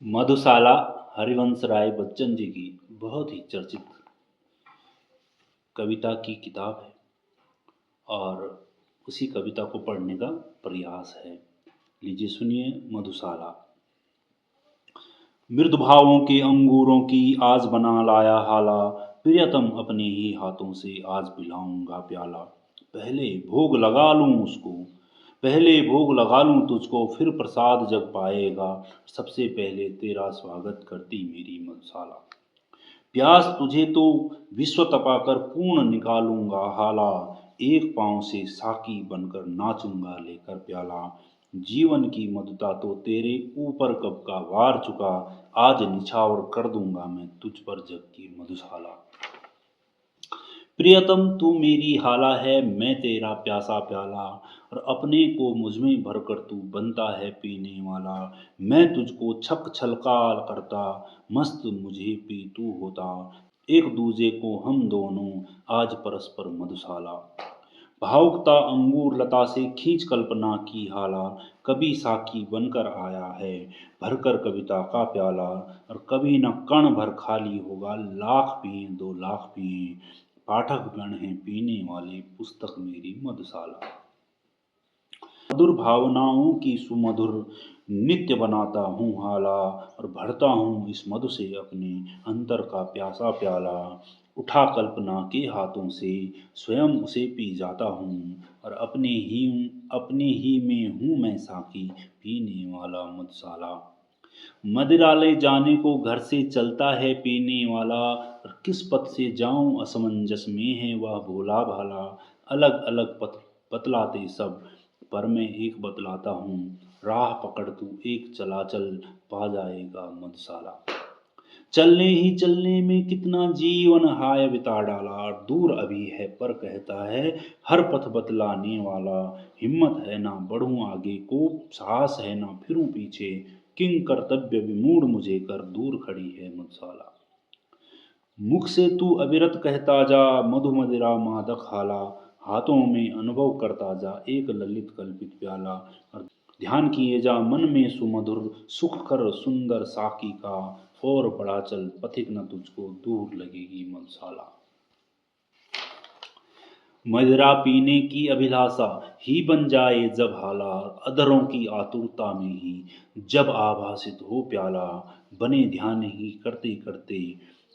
मधुशाला हरिवंश राय बच्चन जी की बहुत ही चर्चित कविता की किताब है और उसी कविता को पढ़ने का प्रयास है। लीजिए सुनिए मधुशाला। मृदु भावों के अंगूरों की आज बना लाया हाला, प्रियतम अपने ही हाथों से आज पिलाऊंगा प्याला। पहले भोग लगा लूं उसको, पहले भोग लगा लूं तुझको, फिर प्रसाद जब पाएगा, सबसे पहले तेरा स्वागत करती मेरी मधुशाला। प्यास तुझे तो विश्व तपाकर पूर्ण निकालूंगा हाला, एक पांव से साकी बनकर नाचूंगा लेकर प्याला। जीवन की मधुता तो तेरे ऊपर कब का वार चुका, आज निछावर कर दूंगा मैं तुझ पर जग की मधुशाला। प्रियतम तू मेरी हाला है, मैं तेरा प्यासा प्याला, और अपने को मुझ में भरकर तू बनता है पीने वाला। मैं तुझको छक छलका करता, मस्त मुझे पी तू होता, एक दूजे को हम दोनों आज परस्पर मधुशाला। भावुकता अंगूर लता से खींच कल्पना की हाला, कभी साकी बनकर आया है भरकर कविता का प्याला, और कभी न कण भर खाली होगा, लाख पिए दो लाख पिए, पाठक गण हैं पीने वाले पुस्तक मेरी मधुशाला। मधुर भावनाओं की सुमधुर नित्य बनाता हूँ हाला, और भरता हूँ इस मधु से अपने अंतर का प्यासा प्याला। उठा कल्पना के हाथों से स्वयं उसे पी जाता हूँ, और अपने ही में हूँ मैं साकी पीने वाला मधुशाला। मदिरालय जाने को घर से चलता है पीने वाला, और किस पथ से जाऊं असमंजस में है वह भोला भाला। अलग अलग पथ बतलाते सब, पर मैं एक बतलाता हूँ, राह पकड़ तू एक चला चल, पा जाएगा मधुशाला। चलने ही चलने में कितना जीवन हाय बिता डाला, दूर अभी है पर कहता है हर पथ बतलाने वाला। हिम्मत है ना बढ़ूं आगे को, साहस है ना फिरूं पीछे, किंग कर्तव्य विमूढ़ मुझे कर दूर खड़ी है मधुशाला। मुख से तू अविरत कहता जा मधु मदिरा मादक हाला, हाथों में अनुभव करता जा एक ललित कल्पित प्याला, और ध्यान किए जा मन में सुमधुर सुख कर सुंदर साकी का, और बड़ा चल पथिक न तुझको दूर लगेगी मधुशाला। मदिरा पीने की अभिलाषा ही बन जाए जब हाला, अधरों की आतुरता में ही जब आभासित हो प्याला, बने ध्यान ही करते करते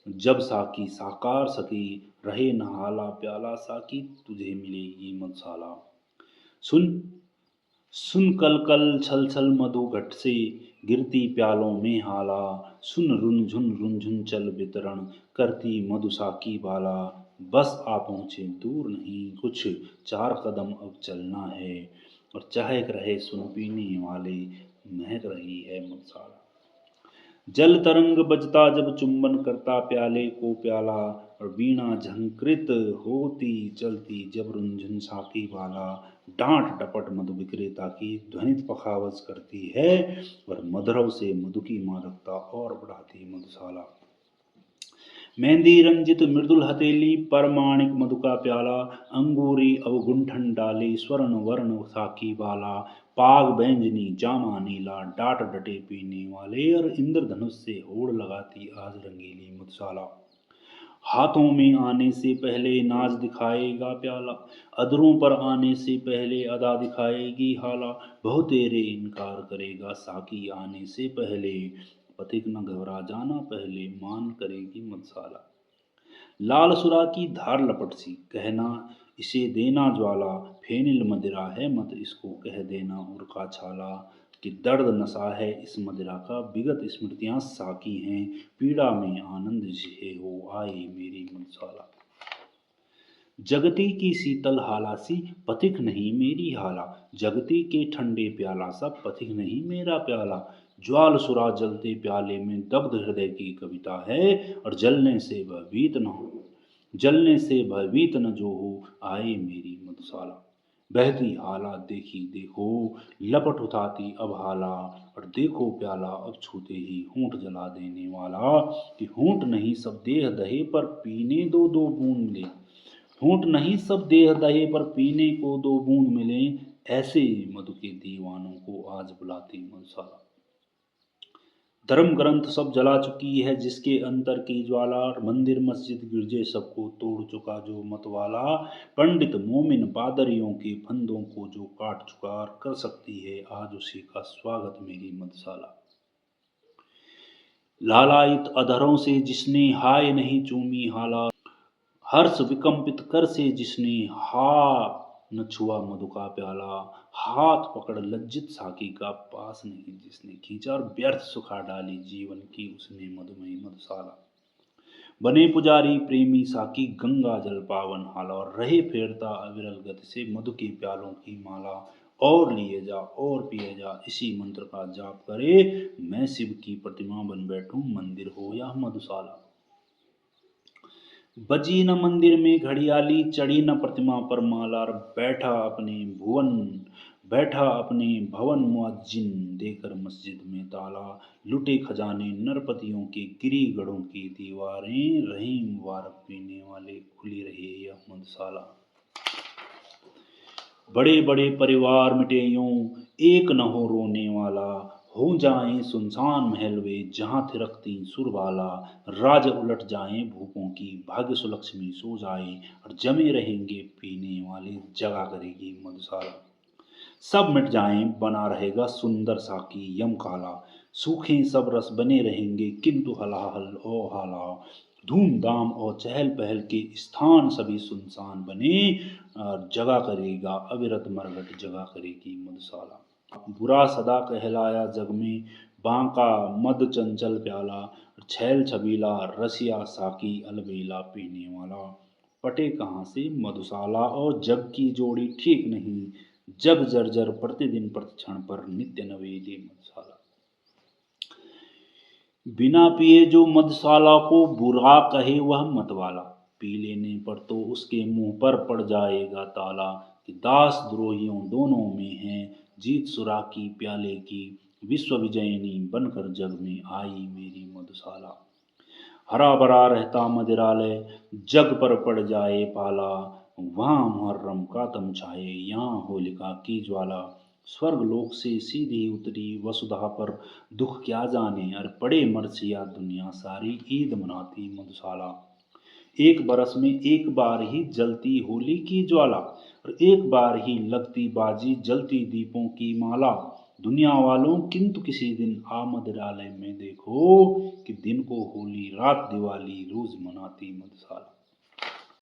जब साकी साकार सकी, रहे न हाला प्याला साकी तुझे मिलेगी मधुशाला। सुन सुन कल कल छल छल मधु घट से गिरती प्यालों में हाला, सुन रुन झुन चल वितरण करती मधु साकी बाला। बस आ पहुँचे दूर नहीं कुछ, चार कदम अब चलना है, और चहक रहे सुन पीने वाले, महक रही है मधुशाला। जल तरंग बजता जब चुंबन करता प्याले को प्याला, और वीणा झंकृत होती चलती जब रुंझुन साकी वाला। डांट डपट मधु विक्रेता की ध्वनित पखावज करती है, और मधुरव से मधु की मादकता और बढ़ाती मधुशाला। मेहंदी रंजित मृदुल हथेली पर माणिक मधु का प्याला, अंगूरी अवगुंठन डाले स्वर्ण वर्ण साकी वाला। पाग बैंजनी जामा नीला डाट डटे पीने वाले, और इंद्रधनुष से होड़ लगाती आज रंगीली मधुशाला। हाथों में आने से पहले नाच दिखाएगा प्याला, अधरों पर आने से पहले अदा दिखाएगी हाला। बहु तेरे इनकार करेगा साकी आने से पहले, पथिक न घबरा जाना पहले मान करेगी मधुशाला। लाल सुरा की धार लपट सी कहना इसे देना ज्वाला, फेनिल मदिरा है मत इसको कह देना उर्का छाला। कि दर्द नशा है इस मदिरा का विगत स्मृतियां साकी हैं, पीड़ा में आनंद जिसे हो आए मेरी मधुशाला। जगती की शीतल हाला सी पथिक नहीं मेरी हाला, जगती के ठंडे प्याला सा पथिक नहीं मेरा प्याला। ज्वाल सुरा जलते प्याले में दग्ध हृदय की कविता है, और जलने से भयभीत न हो, जलने से भयभीत न जो हो आए मेरी मधुशाला। बहती हाला देखी देखो लपट उठाती अब हाला, और देखो प्याला अब छूते ही होंठ जला देने वाला। कि होंठ नहीं सब देह दहे पर पीने दो दो बूंद मिले, होंठ नहीं सब देह दहे पर पीने को दो बूंद मिले, ऐसे मधु के दीवानों को आज बुलाती मधुशाला। धर्म ग्रंथ सब जला चुकी है जिसके अंतर की ज्वाला, मंदिर मस्जिद गिरजे सबको तोड़ चुका जो मतवाला, पंडित मोमिन पादरियों के फंदों को जो काट चुका, कर सकती है आज उसी का स्वागत मेरी मधुशाला। लालायित अधरों से जिसने हाय नहीं चूमी हाला, हर्ष विकंपित कर से जिसने हा न छुआ मधु का प्याला, हाथ पकड़ लज्जित साकी का पास नहीं जिसने खींचा, और व्यर्थ सुखा डाली जीवन की उसने मधुमयी मधुशाला। बने पुजारी प्रेमी साकी गंगा जल पावन हाला, और रहे फेरता अविरल गति से मधु के प्यालों की माला। और लिए जा और पिए जा इसी मंत्र का जाप करे, मैं शिव की प्रतिमा बन बैठूं मंदिर हो या मधुशाला। बजी न मंदिर में घड़ियाली, चढ़ी न प्रतिमा पर माला, बैठा अपने भवन मुअज्जिन, देकर मस्जिद में ताला। लुटे खजाने नरपतियों के, गिरी गढ़ों की दीवारें, रही मुबारक पीने वाले, खुली रहे यह मधुशाला। बड़े बड़े परिवार मिटे यूं, एक न हो रोने वाला, हो जाएं सुनसान महल वे जहाँ थिरकती सुरबाला, राज उलट जाएं भूपों की, भाग्य सुलक्ष्मी सो जाए, और जमे रहेंगे पीने वाले, जगा करेगी मधुशाला। सब मिट जाएं बना रहेगा सुंदर साकी यम काला, सूखे सब रस बने रहेंगे किंतु हलाहल ओ हाला, धूमधाम और चहल पहल के स्थान सभी सुनसान बने, और जगा करेगा अविरत मरघट जगा करेगी मधुशाला। बुरा सदा कहलाया जग में, बांका मद चंचल प्याला, छैल छबीला रसिया साकी अलबेला पीने वाला, पटे कहाँ से मधुशाला और जग की जोड़ी ठीक नहीं, जग जर्जर प्रतिदिन प्रतिक्षण पर नित्य नवेली मधुशाला। बिना पिए जो मधुशाला को बुरा कहे वह मतवाला, पी लेने पर तो उसके मुंह पर पड़ जाएगा ताला, कि दास द्रोहियों दोनों में है जीत सुरा की प्याले की, विश्व विजयिनी बनकर जग में आई मेरी मधुशाला। हरा भरा रहता मदिरालय, जग पर पड़ जाए पाला, वहाँ मुहर्रम का तम छाए यहाँ होलिका की ज्वाला, स्वर्ग लोक से सीधी उतरी वसुधा पर दुख क्या जाने, और पड़े मरसिया दुनिया सारी ईद मनाती मधुशाला। एक बरस में एक बार ही जलती होली की ज्वाला, और एक बार ही लगती बाजी जलती दीपों की माला, दुनिया वालों किंतु किसी दिन आ मदिरालय में देखो, कि दिन को होली रात दिवाली रोज मनाती मधुशाला।